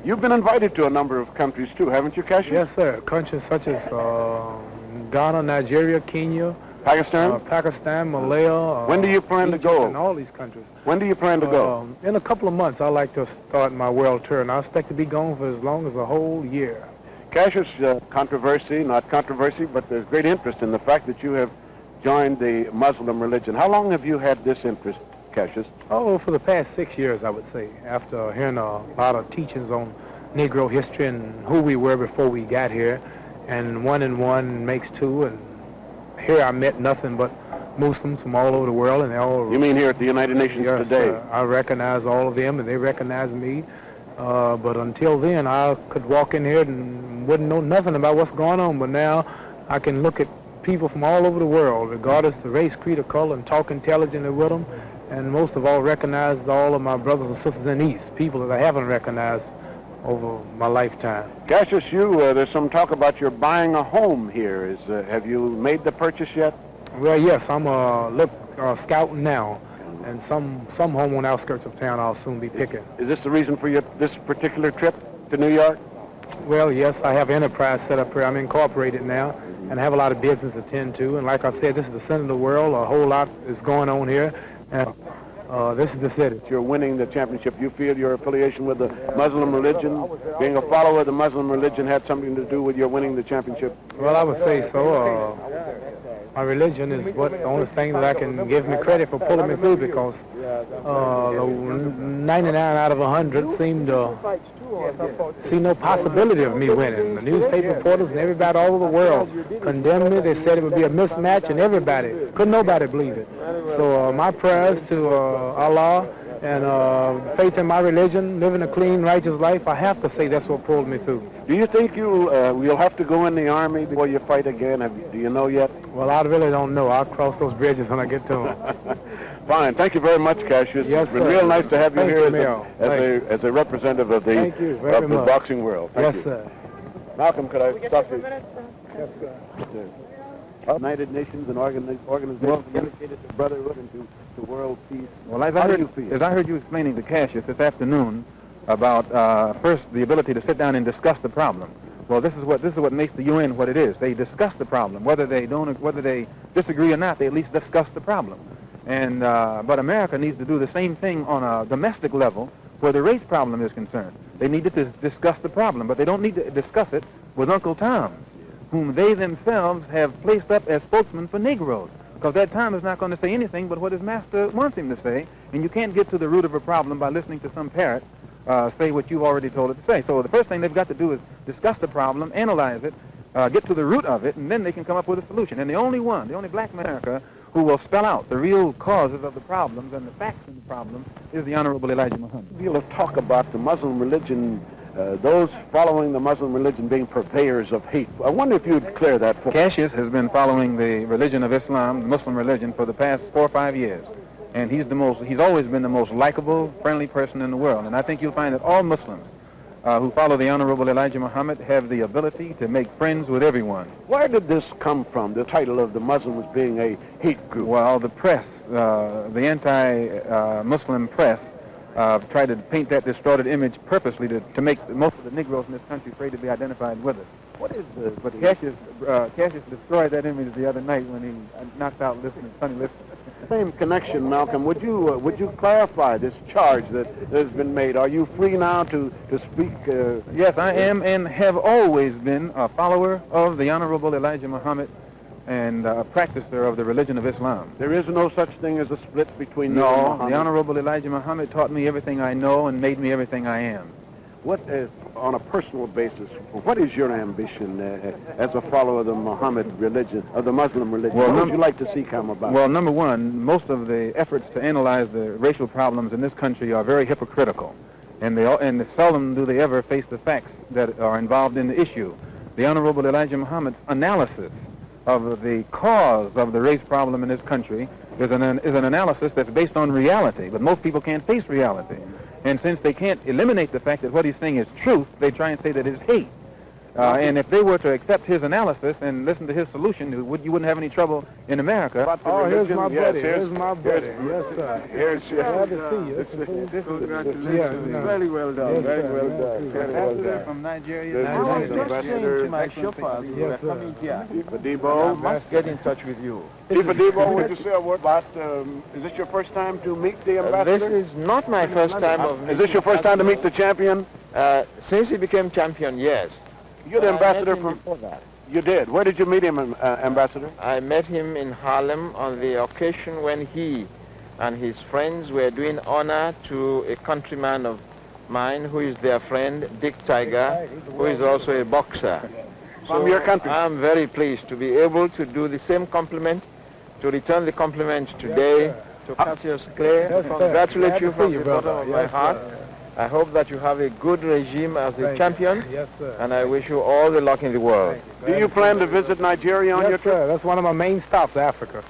You've been invited to a number of countries, too, haven't you, Cassius? Yes, sir. Countries such as Ghana, Nigeria, Kenya, Pakistan, Malaya. When do you plan to go? In all these countries. When do you plan to go? In a couple of months, I'd like to start my world tour, and I expect to be gone for as long as a whole year. Cassius, controversy, not controversy, but there's great interest in the fact that you have joined the Muslim religion. How long have you had this interest, Cassius? Oh, for the past 6 years, I would say, after hearing a lot of teachings on Negro history and who we were before we got here, and 1 and 1 makes 2, and here I met nothing but Muslims from all over the world, and they all... You mean here at the United Nations today? I recognize all of them, and they recognize me. But until then, I could walk in here and wouldn't know nothing about what's going on. But now I can look at people from all over the world, regardless of race, creed, or color, and talk intelligently with them. And most of all, recognize all of my brothers and sisters in the East, people that I haven't recognized over my lifetime. Cassius, there's some talk about your buying a home here. Have you made the purchase yet? Well, yes, I'm scouting now, and some home on the outskirts of town I'll soon be picking. Is this the reason for this particular trip to New York? Well, yes, I have enterprise set up here. I'm incorporated now, and I have a lot of business to attend to. And like I said, this is the center of the world. A whole lot is going on here, and this is the city. You're winning the championship. You feel your affiliation with the Muslim religion, being a follower of the Muslim religion, had something to do with your winning the championship? Well, I would say so. My religion is the only thing that I can give me credit for pulling me through, because 99 out of 100 seem to see no possibility of me winning. The newspaper reporters and everybody all over the world condemned me. They said it would be a mismatch, and couldn't nobody believe it. So my prayers to Allah and faith in my religion, living a clean, righteous life, I have to say that's what pulled me through. Do you think you'll have to go in the Army before you fight again? Do you know yet? Well, I really don't know. I'll cross those bridges when I get to them. Fine. Thank you very much, Cassius. Yes, it's been real nice to have you here as a representative of the boxing world. Thank you. Sir. Malcolm, could I stop you? Yes, sir. United Nations and organizations dedicated to brotherhood and to world peace. Well, as I heard you explaining to Cassius this afternoon about first the ability to sit down and discuss the problem. Well, this is what makes the UN what it is. They discuss the problem, whether they disagree or not. They at least discuss the problem. And but America needs to do the same thing on a domestic level where the race problem is concerned. They need to discuss the problem, but they don't need to discuss it with Uncle Tom, whom they themselves have placed up as spokesman for Negroes, because that Tom is not going to say anything but what his master wants him to say, and you can't get to the root of a problem by listening to some parrot say what you've already told it to say. So the first thing they've got to do is discuss the problem, analyze it, get to the root of it, and then they can come up with a solution. And the only black America who will spell out the real causes of the problems and the facts of the problems is the Honorable Elijiah Mohammed. A deal of talk about the Muslim religion, those following the Muslim religion being purveyors of hate. I wonder if you'd clear that for Cassius has been following the religion of Islam, the Muslim religion, for the past 4 or 5 years. And he's always been the most likable, friendly person in the world. And I think you'll find that all Muslims who follow the Honorable Elijiah Mohammed have the ability to make friends with everyone. Where did this come from, the title of the Muslims being a hate group? Well, the press, the anti-Muslim press, tried to paint that distorted image purposely to make most of the Negroes in this country afraid to be identified with us. What is But Cassius destroyed that image the other night when he knocked out Sonny Liston. Same connection, Malcolm. Would you clarify this charge that has been made? Are you free now to speak? Yes, I am, and have always been a follower of the Honorable Elijiah Mohammed and a practicer of the religion of Islam. There is no such thing as a split between No, you and Muhammad? The Honorable Elijiah Mohammed taught me everything I know and made me everything I am. What is, on a personal basis, what is your ambition as a follower of the Muhammad religion, of the Muslim religion? Well, what would you like to see come about? Well, number one, most of the efforts to analyze the racial problems in this country are very hypocritical, and seldom do they ever face the facts that are involved in the issue. The Honorable Elijiah Mohammed's analysis of the cause of the race problem in this country is an analysis that's based on reality, but most people can't face reality. And since they can't eliminate the fact that what he's saying is truth, they try and say that it's hate. And if they were to accept his analysis and listen to his solution, you wouldn't have any trouble in America. Oh, here's my buddy. Here's my buddy. Yes, sir. Here's glad to see you. Congratulations. Very well done. Very well done. Very well done. From Nigeria. Ambassador I must get in touch with you. Chief Debo, would you say a word about, is this your first time to meet the ambassador? This is not my first time of Is this your first time to meet the champion? Since he became champion, yes. You're the ambassador from... from... You did. Where did you meet him, Ambassador? I met him in Harlem on the occasion when he and his friends were doing honor to a countryman of mine who is their friend, Dick Tiger, who is also a boxer. From your country? I'm very pleased to be able to do the same compliment, to return the compliment today to Cassius Clay. Congratulate you from the bottom of my heart. I hope that you have a good regime as a champion, and I wish you all the luck in the world. Do you plan to visit Nigeria on your trip? Yes, sir. That's one of my main stops, Africa.